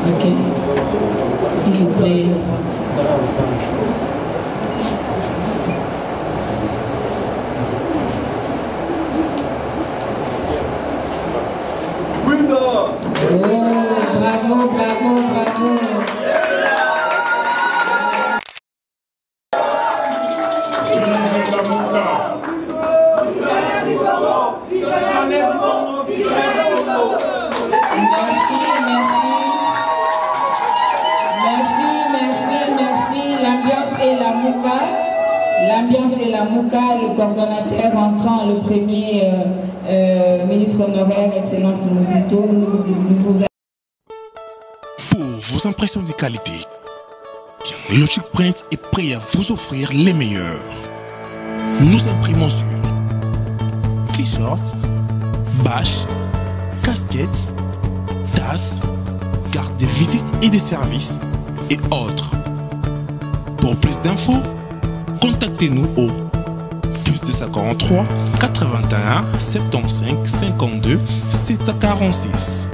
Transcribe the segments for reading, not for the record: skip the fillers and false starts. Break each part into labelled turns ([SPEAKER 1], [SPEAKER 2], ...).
[SPEAKER 1] Ok. S'il vous plaît. Oh, bravo, bravo, bravo. L'ambiance et la mouka, le coordonnateur entrant, le premier ministre honoraire, Excellence Mosito, nous vous...
[SPEAKER 2] Pour vos impressions de qualité, Logic Print est prêt à vous offrir les meilleurs. Nous imprimons sur t-shirts, bâches, casquettes, tasses, cartes de visite et de services et autres. Pour plus d'infos, contactez-nous au +243 81 75 52 746.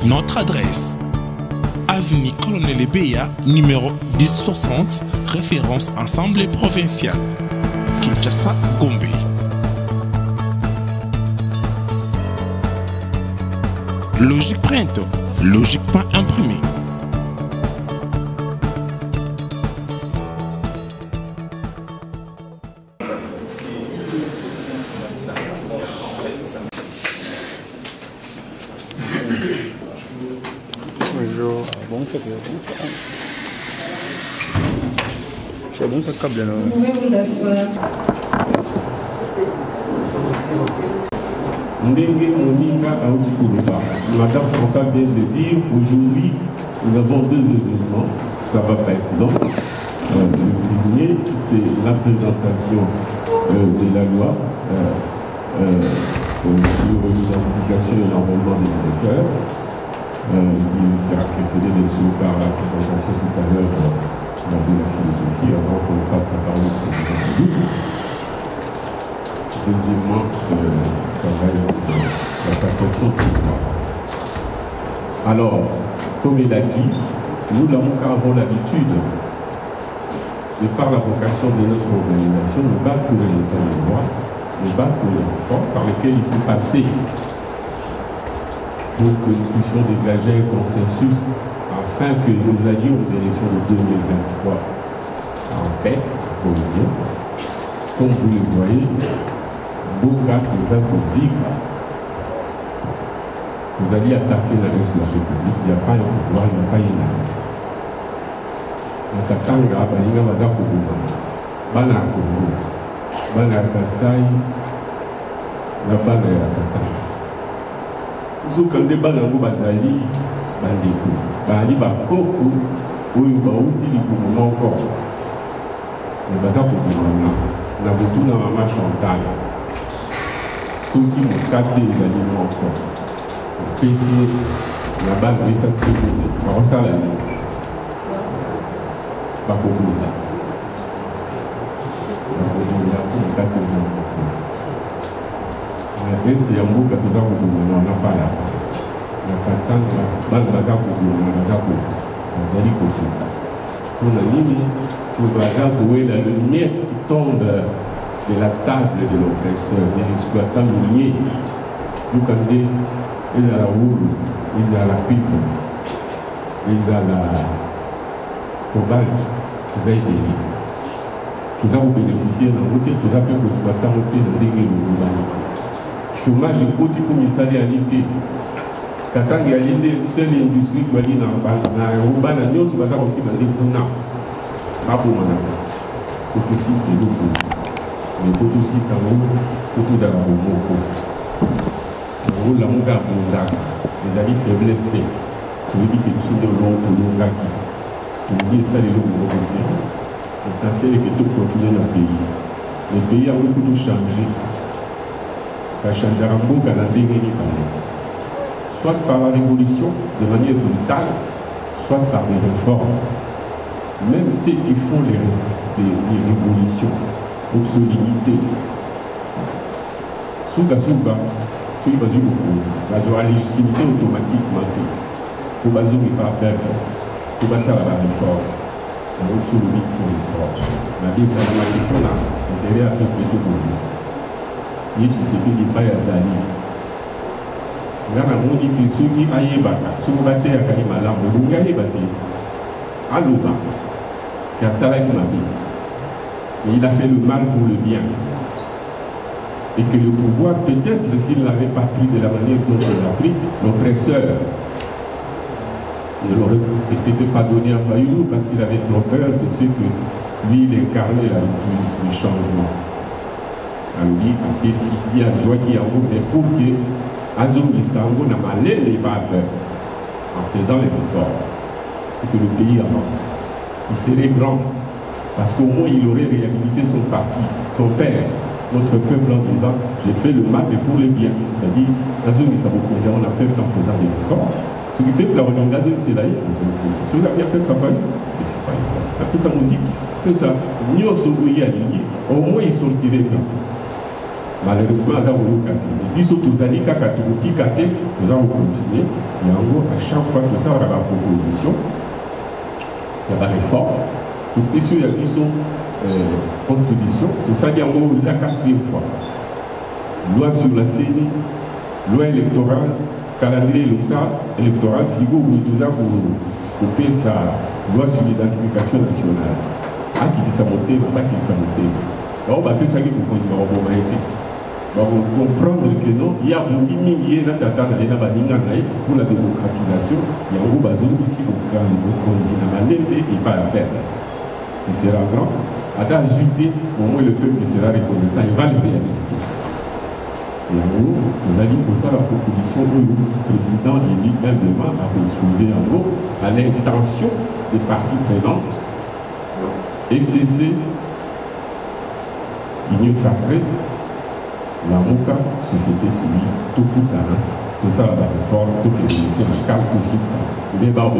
[SPEAKER 2] Notre adresse: avenue Colonel Ebeya, numéro 1060, référence Assemblée provinciale, Kinshasa, Gombe. Logic Print, logiquement imprimé.
[SPEAKER 3] C'est bon, ça capte bien.
[SPEAKER 1] Vous pouvez vous asseoir.
[SPEAKER 4] Ndenge Moninga a Aoudikourouba. Madame Franca vient de dire, aujourd'hui, nous avons deux événements. Ça va pas être long. Le premier, c'est la présentation de la loi sur l'identification et l'enrôlement des électeurs, qui sera précédée bien sûr par la présentation tout à l'heure de la philosophie, avant qu'on passe la parole au président. Deuxièmement, ça va être la passation de pouvoir. Alors, comme il a dit, nous avons l'habitude, de par la vocation de notre organisation, de battre pour l'état de droit, de battre pour les réformes par lesquelles il faut passer pour que nous puissions dégager un consensus afin que nous allions aux élections de 2023 en paix, en cohésion. Comme vous le voyez, Boka, vous allez attaquer la reste de la République, il n'y a pas un pouvoir, il n'y a pas une arme. Nakatanga, Balinga, Bazakouma, Bana Kongo, Bana Kasai, Bana Yakatanga. Zokande Banango Bazali, Bandeko, Bali Bakoko, Oyo Bauti, Libouma encore. Mais Bazakouma, Nabotu, Namama Chantal. Ceux qui m'ont capté les animaux encore. Pésier, la base de cette tribune, on ressent la liste. Pas pour vous là. Pour le cas que vous avez. La reste, il y a un mot que vous avez on n'a pas là. On n'a pas de temps, on n'a pas de temps pour vous, on n'a pas de temps pour vous. Pour la ligne, pour la lumière qui tombe de la table de l'oppresseur, de l'exploitant minier. Vous connaissez, il y a la roue, il y a la pipe, il y a la cobalt, vous avez des vies. Tout ça vous bénéficiez dans votre tout ça peut vous exploiter dans votre chômage et côté comme il s'allait à l'idée. Quand il y a l'idée, seule industrie qui va aller dans la Rouba, la Nyos, va avoir qui va dire pour nous. Pas pour moi. Pour que si c'est beaucoup. Mais pour tout si ça vaut, pour tout ça va beaucoup. La mouga les avis faiblesse, ça veut dire que tout le monde pour l'ongaki. Pour dire ça, les gens vont voter. L'essentiel est que tout continue dans le pays. Le pays a beaucoup de changer. La changer en boucle à la déguerre. Soit par la révolution de manière brutale, soit par les réformes. Même ceux qui font les révolutions pour se limiter. Souga, ceux qui basent opposés, basent la légitimité automatiquement. Pour baser ne pas perdre, pour baser la réforme. Donc sur le mythe pour l'effort. La vie ça m'a dit qu'on a derrière un peu de police. Il s'est fait des bails à Zali. Là on dit que ceux qui aillent bata, ceux qui battent à Kalimala, on va y battre. À l'Oba, qui a salé ma vie. Et il a fait le mal pour le bien. Et que le pouvoir, peut-être, s'il n'avait pas pris de la manière dont il l'a pris, l'oppresseur ne l'aurait peut-être pas donné à Fayoulou parce qu'il avait trop peur de ce que lui, il incarnait la rupture du changement. Il a décidé à jouer qui a mais pour que Azom Lissango n'a pas les battre en faisant les efforts et que le pays avance. Il serait grand parce qu'au moins il aurait réhabilité son parti, son père, notre peuple en disant j'ai fait le mal mais pour le bien. C'est-à-dire, Azom Lissango, on a peuple en faisant des efforts. Ce qui peut la relongation, c'est là, si on a bien fait sa famille, c'est pas après sa musique, après ça, au moins il sortirait bien. Malheureusement, ça va nous casser. Et puis surtout, nous allons continuer, nous allons continuer. Et en gros, à chaque fois que ça, on a la proposition, il y a la réforme, et puis il y a une contribution, tout ça, il y a en gros, la quatrième fois. Loi sur la CENI, loi électorale, calendrier électoral, si vous avez coupé sa loi sur l'identification nationale, qui dit sa montée, qui dit sa montée. Alors, on va faire ça pour comprendre que non, il y a un millier pour la démocratisation, il y a un gros ici pour et pas la perdre. Il sera grand, à d'ajouter, au moins le peuple sera reconnaissant, il va le réhabiliter. Et en gros, nous avons pour ça la proposition où le président élu humblement a exposé en gros à l'intention des parties prenantes, FCC, Union Sacrée, la MOCA, Société civile, tout ça la réforme, toutes les élections, la carte aussi, ça. Le débat au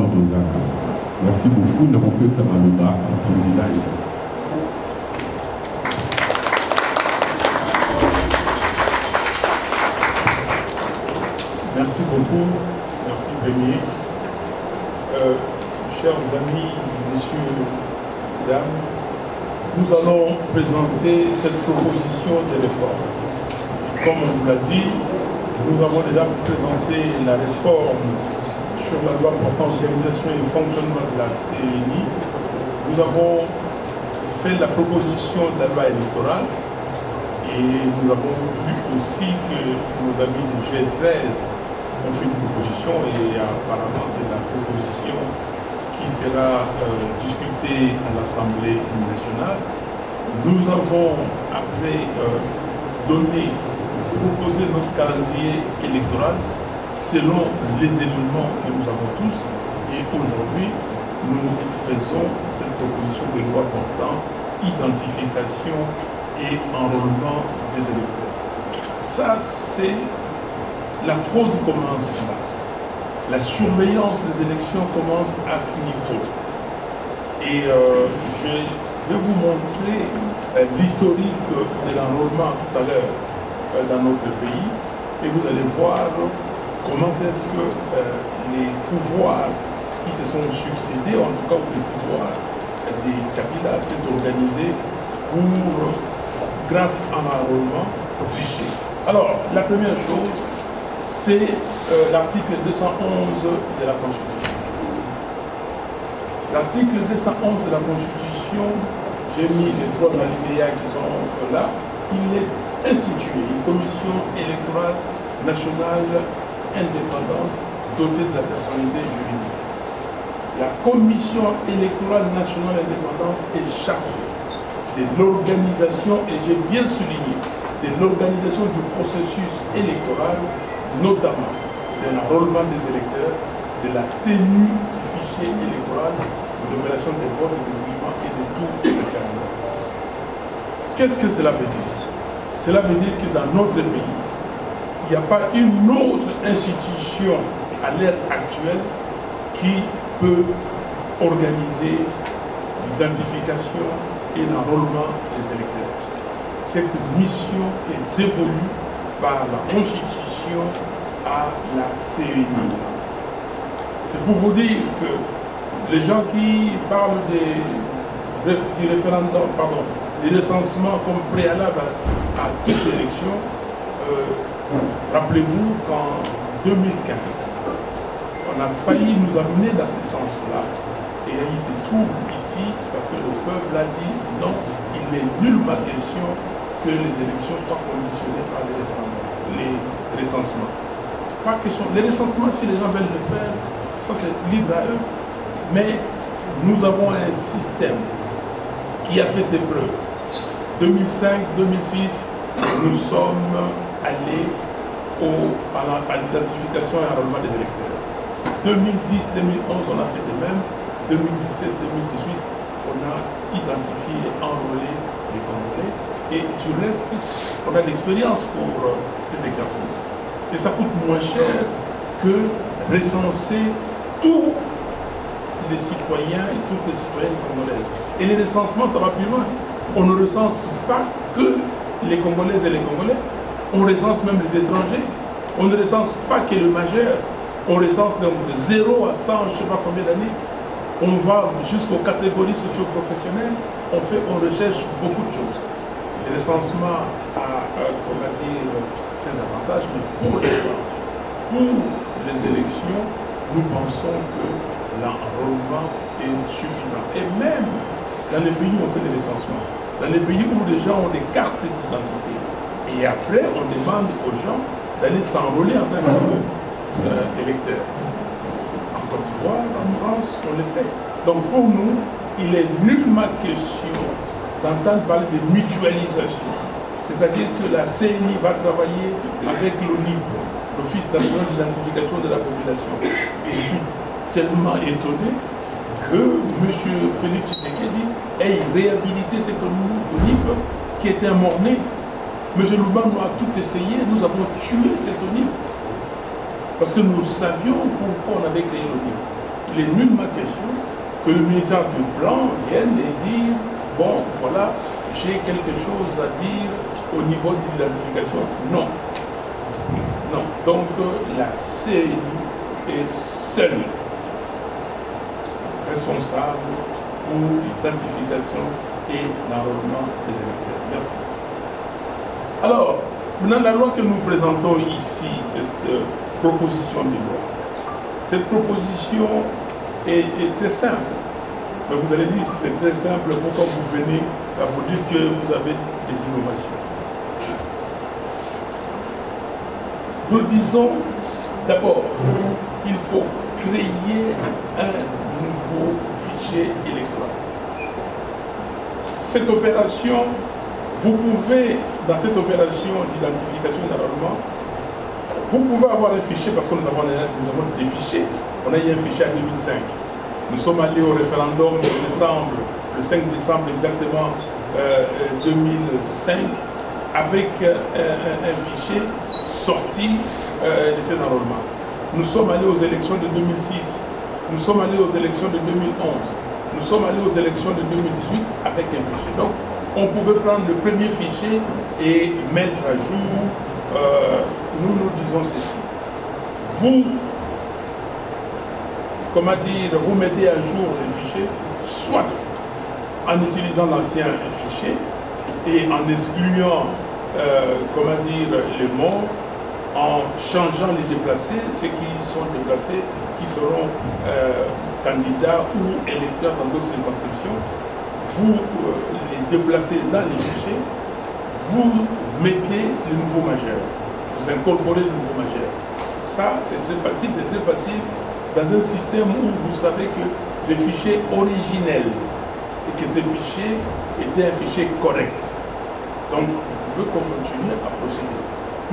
[SPEAKER 4] Merci beaucoup, nous avons fait ça dans le président.
[SPEAKER 5] Merci beaucoup, merci Premier. Chers amis, messieurs, dames, nous allons présenter cette proposition de réforme. Comme on vous l'a dit, nous avons déjà présenté la réforme sur la loi portant organisation et fonctionnement de la CENI. Nous avons fait la proposition de la loi électorale et nous avons vu aussi que nos amis du G13 ont fait une proposition et apparemment c'est la proposition qui sera discutée à l'Assemblée nationale. Nous avons après proposé notre calendrier électoral selon les éléments que nous avons tous et aujourd'hui nous faisons cette proposition de loi portant identification et enrôlement des électeurs. Ça c'est la fraude commence là. La surveillance des élections commence à ce niveau. Et je vais vous montrer l'historique de l'enrôlement tout à l'heure dans notre pays. Et vous allez voir comment est-ce que les pouvoirs qui se sont succédés, en tout cas les pouvoirs des Kabila, s'est organisé pour, grâce à l'enrôlement, tricher. Alors, la première chose, c'est l'article 211 de la Constitution. L'article 211 de la Constitution, j'ai mis les trois alinéas qui sont là, il est institué une commission électorale nationale indépendante dotée de la personnalité juridique. La commission électorale nationale indépendante est chargée de l'organisation, et j'ai bien souligné, de l'organisation du processus électoral, notamment de l'enrôlement des électeurs, de la tenue du fichier électoral, des opérations de vote, de mouvement et de tout référendum. Qu'est-ce que cela veut dire? Cela veut dire que dans notre pays, il n'y a pas une autre institution à l'ère actuelle qui peut organiser l'identification et l'enrôlement des électeurs. Cette mission est dévolue par la Constitution l'élection à la CENI. C'est pour vous dire que les gens qui parlent du référendum, pardon, du recensement comme préalable à toute élection, rappelez-vous qu'en 2015, on a failli nous amener dans ce sens-là. Et il y a eu des troubles ici parce que le peuple a dit non, il n'est nullement question que les élections soient conditionnées par les référendums, les recensements. Pas question. Les recensements, si les gens veulent le faire, ça c'est libre à eux. Mais nous avons un système qui a fait ses preuves. 2005-2006, nous sommes allés à l'identification et enrôlement des électeurs. 2010-2011, on a fait de même. 2017-2018, on a identifié et enrôlé les Congolais. Et du reste, on a de l'expérience pour cet exercice. Et ça coûte moins cher que recenser tous les citoyens et toutes les citoyennes congolaises. Et les recensements, ça va plus loin. On ne recense pas que les Congolaises et les Congolais. On recense même les étrangers. On ne recense pas que le majeur. On recense donc de 0 à 100, je ne sais pas combien d'années. On va jusqu'aux catégories socio-professionnelles, on recherche beaucoup de choses. Le recensement a, on va dire, ses avantages, mais pour l'instant, pour les élections, nous pensons que l'enrôlement est suffisant. Et même dans les pays où on fait des recensements, dans les pays où les gens ont des cartes d'identité, et après on demande aux gens d'aller s'enrôler en tant qu'électeurs. En Côte d'Ivoire, en France, on le fait. Donc pour nous, il est nullement question d'entendre parler de mutualisation. C'est-à-dire que la CENI va travailler avec l'ONIP, l'Office national d'identification de la population. Et je suis tellement étonné que M. Félix Tshisekedi ait réhabilité cette ONIP qui était mornée. M. Loubano a tout essayé, nous avons tué cette ONIP. Parce que nous savions pourquoi on avait créé l'ONIP. Il est nullement question que le ministère du Plan vienne et dire bon, voilà, j'ai quelque chose à dire au niveau de l'identification. Non. Non. Donc, la CENI est seule responsable pour l'identification et l'enrôlement des électeurs. Merci. Alors, maintenant, la loi que nous présentons ici, cette proposition de loi. Cette proposition est très simple. Mais vous allez dire, si c'est très simple, pourquoi vous venez, vous dites que vous avez des innovations. Nous disons, d'abord, il faut créer un nouveau fichier électoral. Cette opération, vous pouvez, dans cette opération d'identification et d'enrôlement, vous pouvez avoir un fichier, parce que nous avons des fichiers. On a eu un fichier en 2005. Nous sommes allés au référendum de décembre, le 5 décembre exactement 2005, avec un fichier sorti de ces enrôlements. Nous sommes allés aux élections de 2006. Nous sommes allés aux élections de 2011. Nous sommes allés aux élections de 2018 avec un fichier. Donc, on pouvait prendre le premier fichier et mettre à jour. Nous disons ceci. Vous, comment dire, vous mettez à jour le fichier, soit en utilisant l'ancien fichier et en excluant, comment dire, les morts, en changeant les déplacés, ceux qui sont déplacés, qui seront candidats ou électeurs dans d'autres circonscriptions, vous les déplacez dans les fichiers, vous mettez le nouveau majeur. Vous incorporez le nouveau majeur. Ça, c'est très facile dans un système où vous savez que le fichier originel et que ce fichier était un fichier correct. Donc, on veut continuer à procéder.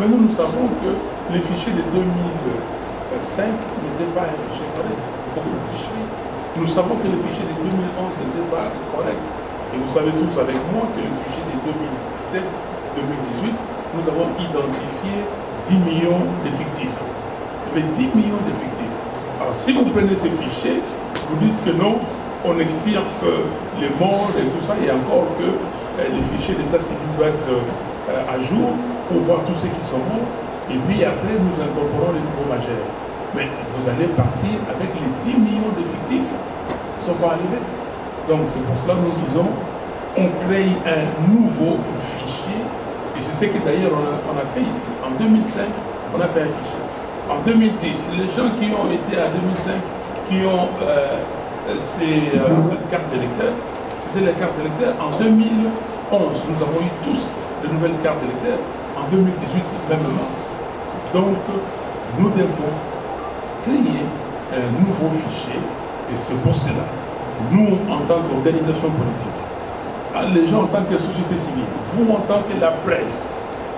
[SPEAKER 5] Mais nous savons que le fichier de 2005 n'était pas un fichier correct. Beaucoup de fichiers. Nous savons que le fichier de 2011 n'était pas correct. Et vous savez tous avec moi que le fichier de 2017-2018, nous avons identifié 10 millions d'effectifs. Il y avait 10 millions d'effectifs. Alors, si vous prenez ces fichiers, vous dites que non, on extirpe les morts et tout ça, et encore que les fichiers d'état civil doivent être à jour pour voir tous ceux qui sont morts. Et puis après, nous incorporons les nouveaux majeurs. Mais vous allez partir avec les 10 millions d'effectifs qui ne sont pas arrivés. Donc c'est pour cela que nous disons, on crée un nouveau fichier. Et c'est ce que d'ailleurs on a fait ici. En 2005, on a fait un fichier. En 2010, les gens qui ont été à 2005, qui ont cette carte d'électeur, c'était la carte d'électeur. En 2011, nous avons eu tous de nouvelles cartes d'électeurs. En 2018, même. Donc, nous devons créer un nouveau fichier. Et c'est pour cela, nous, en tant qu'organisation politique, les gens en tant que société civile, vous en tant que la presse,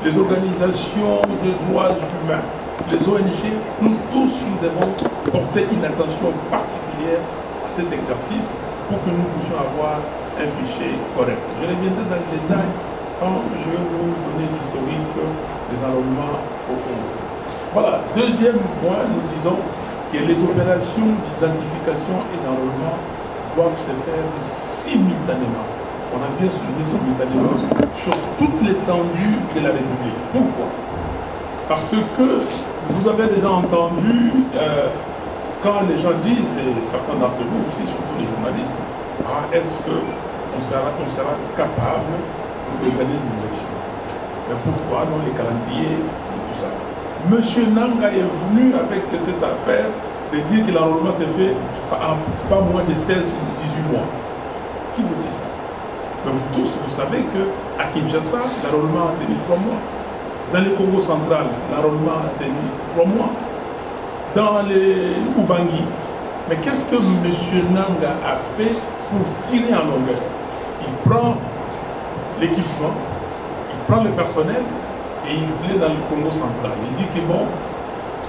[SPEAKER 5] les organisations de droits humains, les ONG, nous tous, nous devons porter une attention particulière à cet exercice pour que nous puissions avoir un fichier correct. Je reviendrai dans le détail quand je vais vous donner l'historique des enrôlements au Congo. Voilà, deuxième point, nous disons que les opérations d'identification et d'enrôlement doivent se faire simultanément. On a bien souligné simultanément sur toute l'étendue de la République. Pourquoi? Parce que vous avez déjà entendu quand les gens disent, et certains d'entre vous aussi, surtout les journalistes, est-ce qu'on sera capable d'organiser des élections? Mais pourquoi non les calendriers et tout ça? Monsieur Nanga est venu avec cette affaire de dire que l'enrôlement s'est fait en pas moins de 16 ou 18 mois. Qui vous dit ça? Mais vous tous, vous savez qu'à Kinshasa, l'enrôlement a tenu 3 mois. Dans le Congo central, l'enrôlement a tenu 3 mois. Dans les Ubangi. Mais qu'est-ce que M. Nanga a fait pour tirer en longueur? Il prend l'équipement, il prend le personnel et il voulait dans le Congo central. Il dit que bon,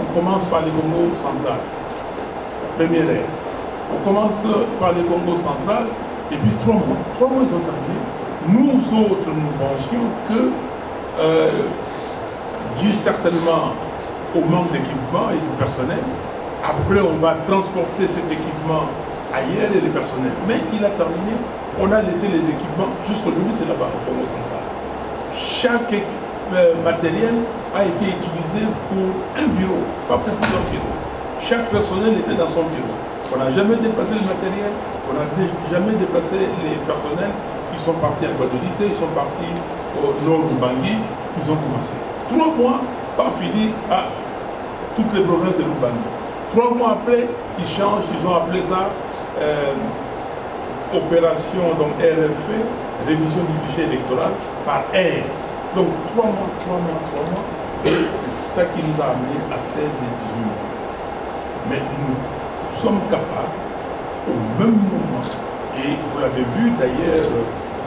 [SPEAKER 5] on commence par le Congo central. Première ère. On commence par le Congo central et puis 3 mois. 3 mois, ils ont terminé. Nous autres, nous pensions que dû certainement au manque d'équipement et du personnel, après on va transporter cet équipement ailleurs et le personnel. Mais il a terminé, on a laissé les équipements, jusqu'aujourd'hui c'est là-bas au Congo central. Chaque matériel a été utilisé pour un bureau, pas pour plusieurs bureaux. Chaque personnel était dans son bureau. On n'a jamais déplacé le matériel, on n'a jamais déplacé les personnels. Ils sont partis à Guadeloupe, ils sont partis au nord du Bangui, ils ont commencé. 3 mois, pas fini à toutes les provinces de l'Ubangi. 3 mois après, ils changent, ils ont appelé ça opération donc RFE, révision du fichier électoral par air. Donc 3 mois, 3 mois, 3 mois, et c'est ça qui nous a amené à 16 et 18 mois. Mais nous sommes capables, au même moment, et vous l'avez vu d'ailleurs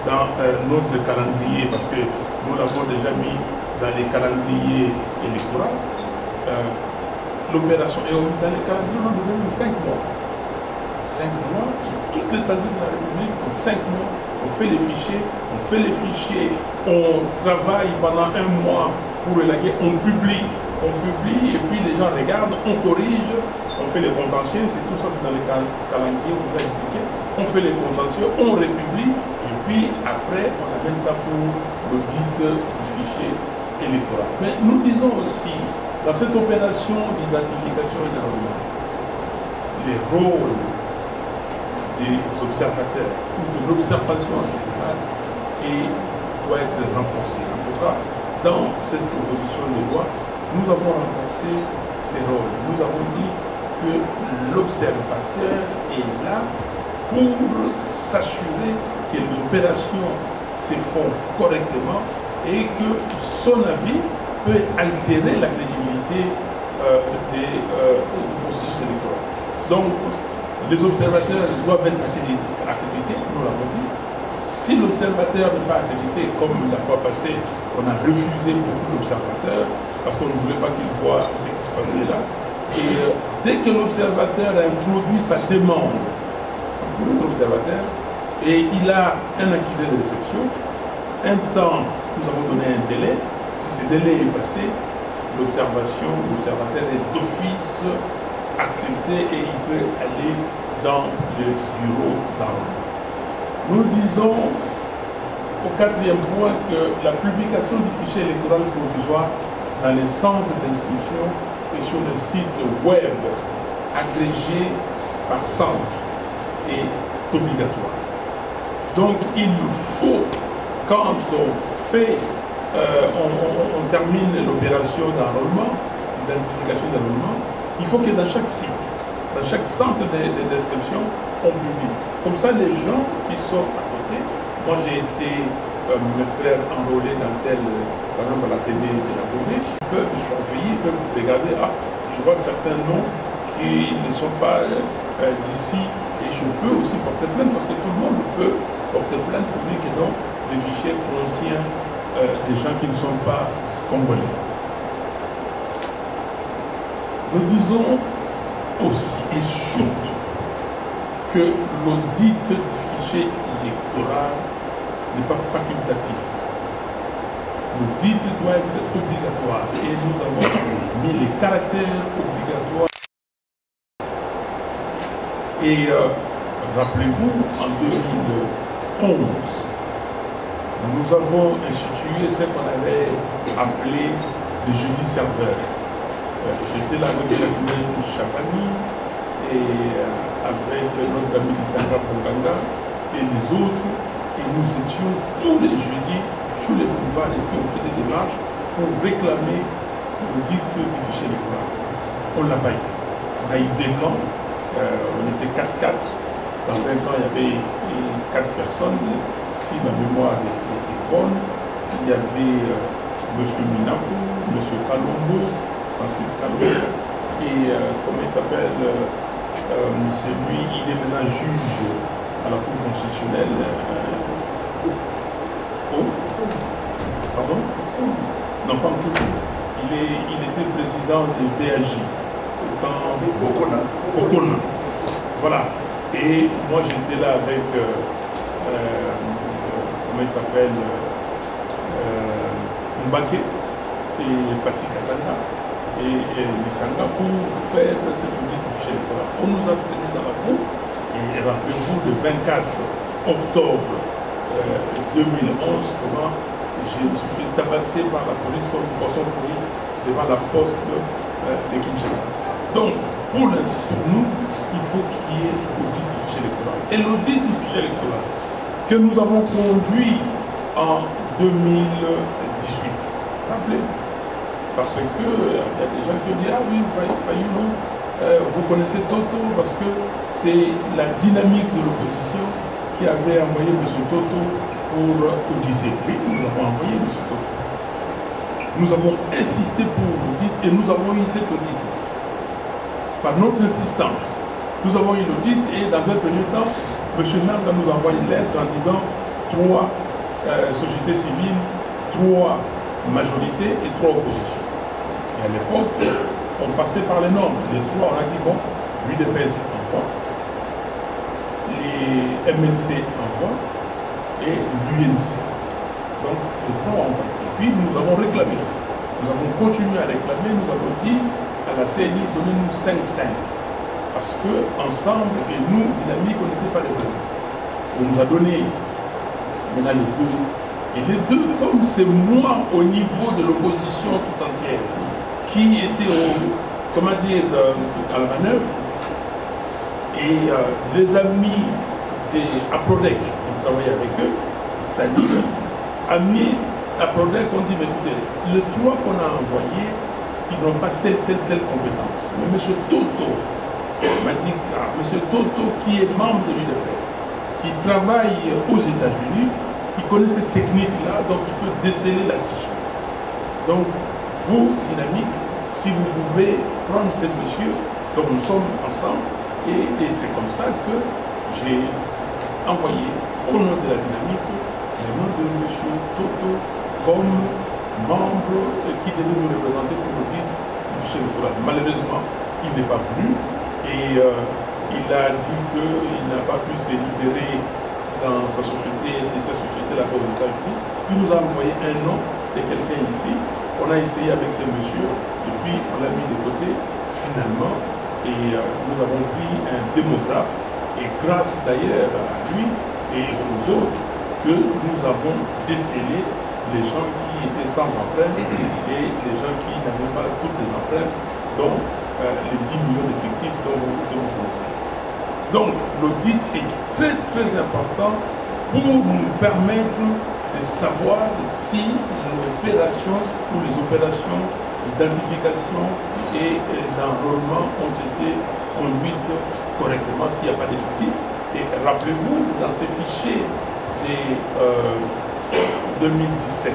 [SPEAKER 5] dans notre calendrier, parce que nous l'avons déjà mis dans les calendriers électoraux, l'opération, et dans les calendriers, on a donné 5 mois. 5 mois, sur toute l'étendue de la République, en 5 mois, on fait les fichiers, on travaille pendant 1 mois pour élaguer, on publie, et puis les gens regardent, on corrige, on fait les contentieux, c'est tout ça, c'est dans les calendriers, on vous a expliqué, on fait les contentieux, on republie, et puis après, on amène ça pour l'audit du fichier électoral. Mais nous disons aussi, dans cette opération d'identification et d'enrôlement, les rôles des observateurs ou de l'observation en général doit être renforcé. En tout cas, dans cette proposition de loi, nous avons renforcé ces rôles. Nous avons dit que l'observateur est là pour s'assurer que les opérations se font correctement et que son avis peut altérer la crédibilité des processus électoraux. Donc, les observateurs doivent être accrédités, nous l'avons dit. Si l'observateur n'est pas accrédité, comme la fois passée, on a refusé beaucoup d'observateurs parce qu'on ne voulait pas qu'ils voient ce qui se passait là. Et dès que l'observateur a introduit sa demande pour être observateur, et il a un accusé de réception, un temps, nous avons donné un délai. Si ce délai est passé, l'observateur est d'office accepté et il peut aller dans le bureau d'enrôlement. Nous disons au 4e point que la publication du fichier électoral provisoire dans les centres d'inscription et sur le site web agrégé par centre est obligatoire. Donc il nous faut, quand on termine l'opération d'enrôlement, d'identification d'enrôlement, il faut que dans chaque site, dans chaque centre d'inscription, on publie. Comme ça, les gens qui sont à côté, moi j'ai été me faire enrôler dans par exemple à la télé de la Corée, peuvent surveiller, peuvent regarder, ah, je vois certains noms qui ne sont pas d'ici, et je peux aussi porter plainte, parce que tout le monde peut porter plainte pour dire que non, le fichier contient des gens qui ne sont pas congolais. Nous disons aussi et surtout que l'audit du fichier électoral n'est pas facultatif. L'audit doit être obligatoire et nous avons mis les caractères obligatoires. Et rappelez-vous, en 2011, nous avons institué ce qu'on avait appelé le jeudi serveur. J'étais là avec Jacqueline Chapani et avec notre ami Lissanga Ponganga et les autres, et nous étions tous les jeudis sur les boulevards ici, on faisait des marches pour réclamer l'audit du fichier électoral. On l'a pas eu. On a eu des camps, on était 4-4. Dans un camp, il y avait 4 personnes, si ma mémoire est bonne. Il y avait M. Minapo, M. Kalombo, Francis Kalombo, et comment il s'appelle, c'est lui, il est maintenant juge à la Cour constitutionnelle. Pardon? Non, pas en tout. Il était président de BAJ. Okona. Voilà. Et moi j'étais là avec, comment il s'appelle, Mbake et Pati Katanga et Lissanga pour faire cette audit du fichier électoral. On nous a traîné dans la cour et rappelez-vous le 24 octobre 2011, comment je me suis fait tabasser par la police comme une poisson pourrie devant la poste de Kinshasa. Donc, pour nous, il faut qu'il y ait l'audit du fichier électoral. Et l'audit du fichier électoral que nous avons conduit en 2018, rappelez-vous, parce que il y a des gens qui ont dit, ah oui, Fayulu, vous connaissez Toto, parce que c'est la dynamique de l'opposition qui avait envoyé M. Toto pour auditer. Oui, nous avons envoyé M. Toto. Nous avons insisté pour l'audit et nous avons eu cet audit. Par notre insistance, nous avons eu l'audit et dans un premier temps, M. Nanga nous a envoyé une lettre en disant 3 sociétés civiles, 3 majorités et 3 oppositions. Et à l'époque, on passait par les normes. Les 3, on a dit bon, l'UDPS envoie, les MNC envoient et l'UNC. Donc les 3 envoient. Et puis nous avons réclamé. Nous avons continué à réclamer, nous avons dit à la CNI, donnez-nous 5-5. Parce que ensemble, et nous, dynamique, on n'était pas les premiers. On nous a donné maintenant les 2. Et les 2, comme c'est moi au niveau de l'opposition tout entière, qui était comment dire, à la manœuvre, et les amis des Aprodec, on travaillait avec eux, c'est-à-dire, amis Aprodec, on dit, mais écoutez, les 3 qu'on a envoyés, ils n'ont pas telle compétence. Mais M. Toto m'a dit, M. Toto, qui est membre de l'UDPS, qui travaille aux États-Unis, il connaît cette technique-là, donc il peut déceler la tricherie. Donc, vous, dynamique, si vous pouvez prendre ce monsieur, donc nous sommes ensemble, et c'est comme ça que j'ai envoyé au nom de la dynamique le nom de M. Toto comme membre qui devait nous représenter pour l'audit du fichier électoral. Malheureusement, il n'est pas venu et il a dit qu'il n'a pas pu se libérer dans sa société, de sa société là-bas aux États-Unis. Il nous a envoyé un nom de quelqu'un ici. On a essayé avec ce monsieur et puis on l'a mis de côté finalement et nous avons pris un démographe et grâce d'ailleurs à lui et aux autres que nous avons décelé les gens qui étaient sans empreinte et les gens qui n'avaient pas toutes les empreintes, dont les 10 millions d'effectifs que vous connaissez. Donc, l'audit est très très important pour nous permettre de savoir si l'opération ou les opérations d'identification et d'enrôlement ont été conduites correctement, s'il n'y a pas d'effectifs. Et rappelez-vous, dans ces fichiers de 2017,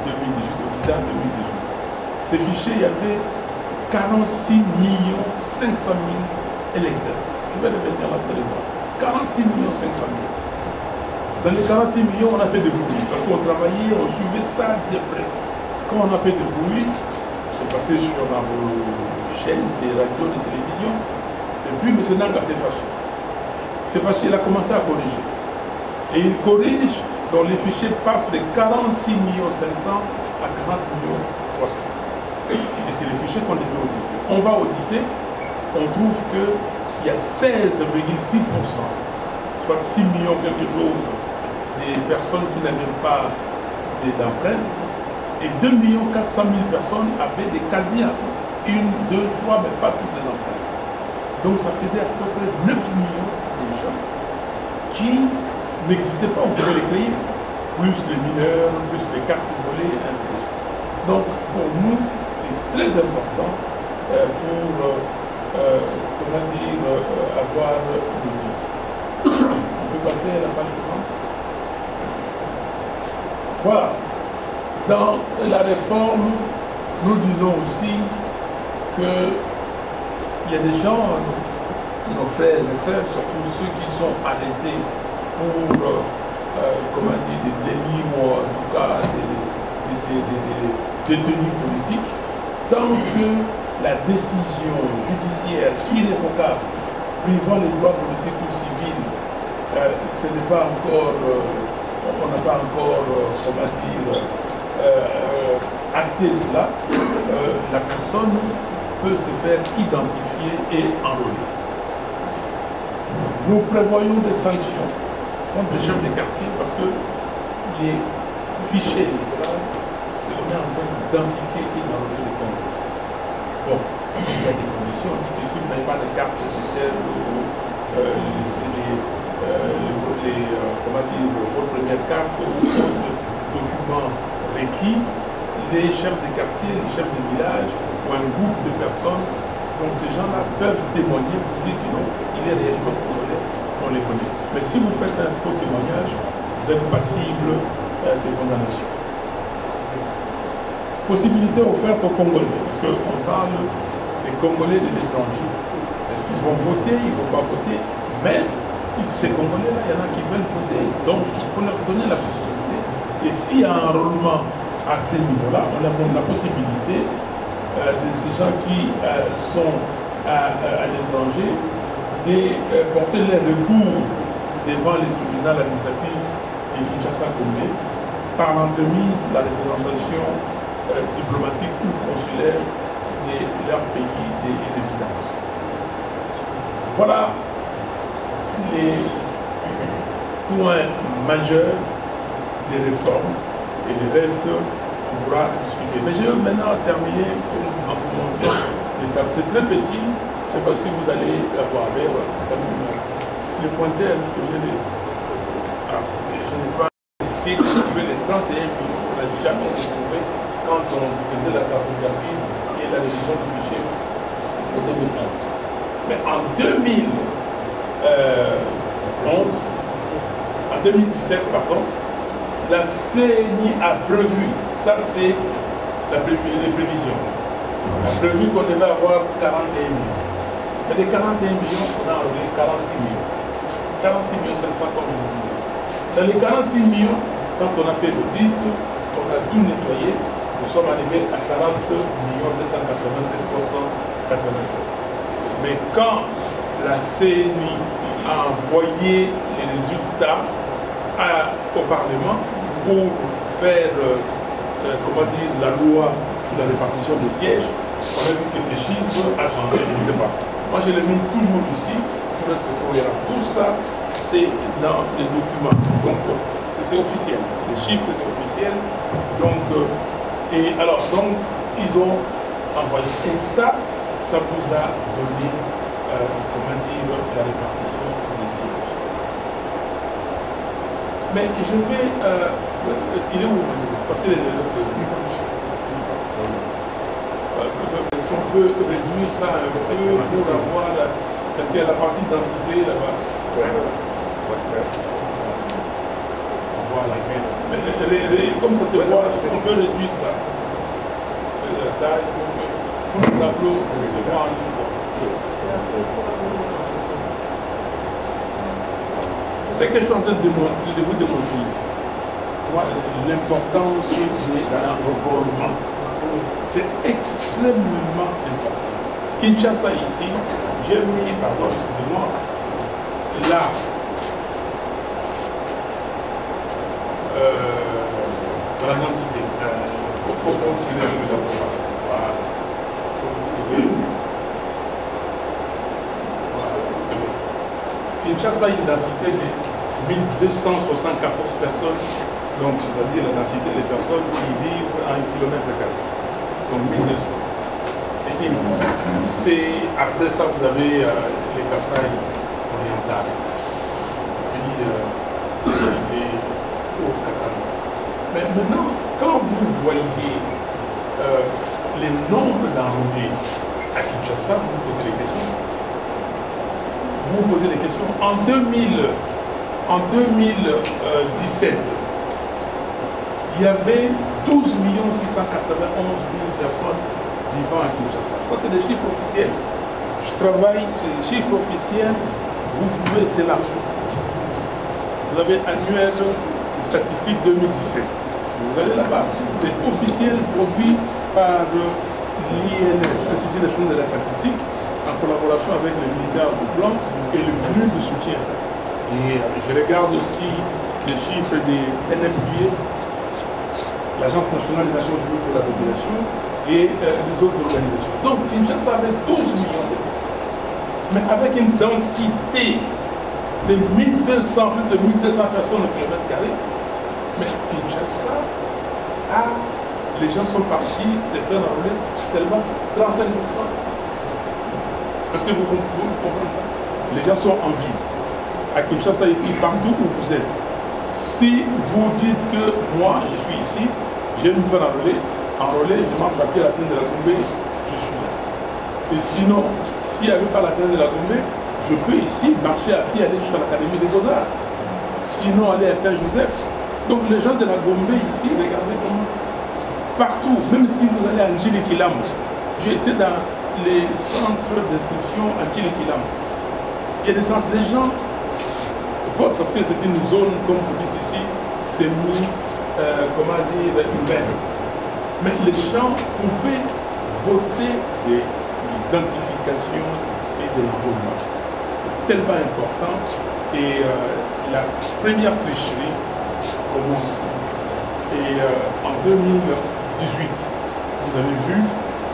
[SPEAKER 5] 2018, ces fichiers, il y avait 46 500 000 électeurs. Je vais revenir après les mois. 46 500 000. Dans les 46 millions, on a fait des bruits, parce qu'on travaillait, on suivait ça de près. Quand on a fait des bruits, c'est passé dans vos chaînes, des radios, des télévisions, et puis M. Nanga s'est fâché. S'est fâché, il a commencé à corriger. Et il corrige, dont les fichiers passent de 46 500 à 40 300. Et c'est les fichiers qu'on devait auditer. On va auditer, on trouve qu'il y a 16,6%, soit 6 millions quelque chose, des personnes qui n'avaient pas d'empreintes, et 2 400 000 personnes avaient des casiers, 1, 2, 3, mais pas toutes les empreintes. Donc ça faisait à peu près 9 millions de gens qui n'existaient pas, on pouvait les créer, plus les mineurs, plus les cartes volées, ainsi de suite. Donc pour nous, c'est très important pour avoir le titre. On peut passer à la page suivante. Voilà. Dans la réforme, nous disons aussi qu'il y a des gens, nos frères et sœurs, surtout ceux qui sont arrêtés pour, des délits ou en tout cas des détenus politiques, tant que la décision judiciaire irrévocable privant les droits politiques ou civils, ce n'est pas encore, on n'a pas encore, acté cela, la personne peut se faire identifier et enrôler. Nous prévoyons des sanctions contre les chefs de quartier parce que les fichiers électoraux, on est en train d'identifier et d'enrôler les candidats. Bon, il y a des conditions. On dit que si vous n'avez pas de carte électorale votre première carte ou votre document requis, les chefs de quartier, les chefs de village ou un groupe de personnes, donc ces gens-là peuvent témoigner pour dire que non, il est réellement congolais, on les connaît. Mais si vous faites un faux témoignage, vous êtes passible de condamnation. Possibilité offerte aux Congolais, parce qu'on parle des Congolais de l'étranger. Est-ce qu'ils vont voter, ils ne vont pas voter? Mais ces Congolais-là, il y en a qui veulent voter, donc il faut leur donner la possibilité. Et s'il y a un enrôlement à ce niveau-là, on leur donne la possibilité de ces gens qui sont à l'étranger de porter les recours devant les tribunaux administratifs de Kinshasa-Gombe par l'entremise de la représentation diplomatique ou consulaire de leur pays de résidence. Voilà les points majeurs des réformes et le reste on pourra discuter. Mais je vais maintenant terminer pour vous montrer l'étape. C'est très petit, je ne sais pas si vous allez l'avoir, mais c'est quand même le pointeur, est-ce que je l'ai? Je n'ai pas essayé de trouver les 31 millions qu'on n'a jamais trouvé quand on faisait la cartographie et la révision du fichier en 2011. Mais en 2017, pardon, la CENI a prévu, ça c'est les prévisions, a prévu qu'on devait avoir 41 millions. Mais les 41 millions, on a enlevé 46 millions. 46 millions 500 comme je vous disais. Dans les 46 millions, quand on a fait l'audit, on a tout nettoyé, nous sommes arrivés à 40 296 387. Mais quand la CENI a envoyé les résultats au Parlement pour faire la loi sur la répartition des sièges, on a vu que ces chiffres ont changé, je ne sais pas. Moi je les mets toujours ici pour être cohérent. Tout ça, c'est dans les documents. Donc, c'est officiel. Les chiffres, c'est officiel. Donc, et alors, donc, ils ont envoyé. Et ça vous a donné, comment dire, la répartition des sièges. Mais je vais... il est où? Parce que est-ce qu'on peut réduire ça un peu pour avoir... Est-ce qu'il y a la partie densité là-bas? Voilà. Mais, comme ça se voit, on peut réduire ça. La taille pour que tout le tableau se voit en une fois. C'est que je suis en train de vous démontrer ici. L'importance de l'environnement. C'est extrêmement important. Kinshasa ici, j'ai mis, pardon, excusez-moi, là, la densité. Il faut tirer un peu d'abord. Voilà. C'est bon. Kinshasa a une densité de 1274 personnes, donc c'est-à-dire la densité des personnes qui vivent à 1 km². Donc 1200. Et c'est après ça vous avez les Kasaï orientales. Puis les Haut-Katanga. Mais maintenant, quand vous voyez les nombres d'enrôlés à Kinshasa, vous vous posez des questions. Vous posez des questions. En 2017, il y avait 12 691 000 personnes vivant à Kinshasa. Ça, c'est des chiffres officiels. Je travaille sur des chiffres officiels. Vous pouvez, c'est là. Vous avez annuel statistique 2017. Vous allez là-bas. C'est officiel, produit par l'INS, Institut national de la statistique, en collaboration avec le ministère du Plan et le PNUD de soutien. Et je regarde aussi les chiffres des NFPA, l'Agence nationale des Nations Unies pour la population, et les autres organisations. Donc, Kinshasa avait 12 millions de personnes. Mais avec une densité de 1200, plus de 1200 personnes au kilomètre carré, mais Kinshasa les gens sont partis, c'est fait enrôler seulement 35%. Est-ce que vous comprenez ça? Les gens sont en ville. À Kinshasa, ici, partout où vous êtes. Si vous dites que moi, je suis ici, je vais me faire enrôler, je marche à pied à la plaine de la Gombe, je suis là. Et sinon, s'il n'y avait pas la plaine de la Gombe, je peux ici marcher à pied, aller jusqu'à l'Académie des Beaux-Arts. Sinon, aller à Saint-Joseph. Donc les gens de la Gombe ici, regardez comment. Partout, même si vous allez à Ndjilikilam, j'ai été dans les centres d'inscription à Ndjilikilam. Il y a des centres, les gens votent parce que c'est une zone, comme vous dites ici, semi, comment dire, urbaine. Mais les gens pouvaient voter de l'identification et de l'enrôlement. C'est tellement important. Et la première tricherie commence. Et en 2018, vous avez vu,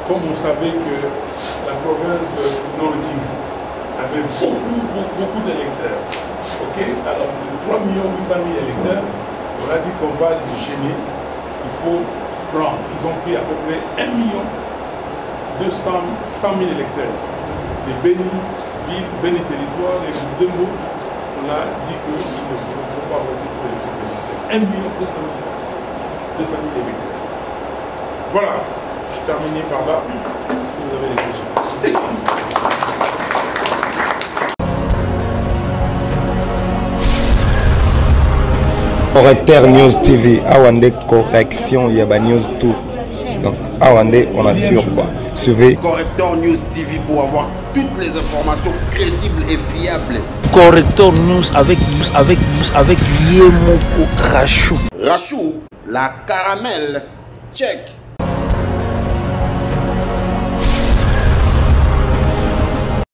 [SPEAKER 5] comme on savait que la province Nord-Kivu avait beaucoup d'électeurs. Ok, alors 3 800 000 électeurs, on a dit qu'on va les gêner, il faut prendre. Ils ont pris à peu près 1 200 000 électeurs. Les Béni villes, Béni territoires, les deux mots, on a dit qu'ils ne faut pas voter pour l'élection présidentielle. 1 200 000 personnes, 200 000 électeurs. Voilà, je termine par là. Si vous avez des questions.
[SPEAKER 3] Correcteur News TV, Awande correction, il y a news tout. Donc Awande, on assure quoi. Suivez
[SPEAKER 6] Correcteur News TV pour avoir toutes les informations crédibles et fiables.
[SPEAKER 7] Correcteur News avec Yemoko Rachou.
[SPEAKER 6] Rachou, la caramel, check.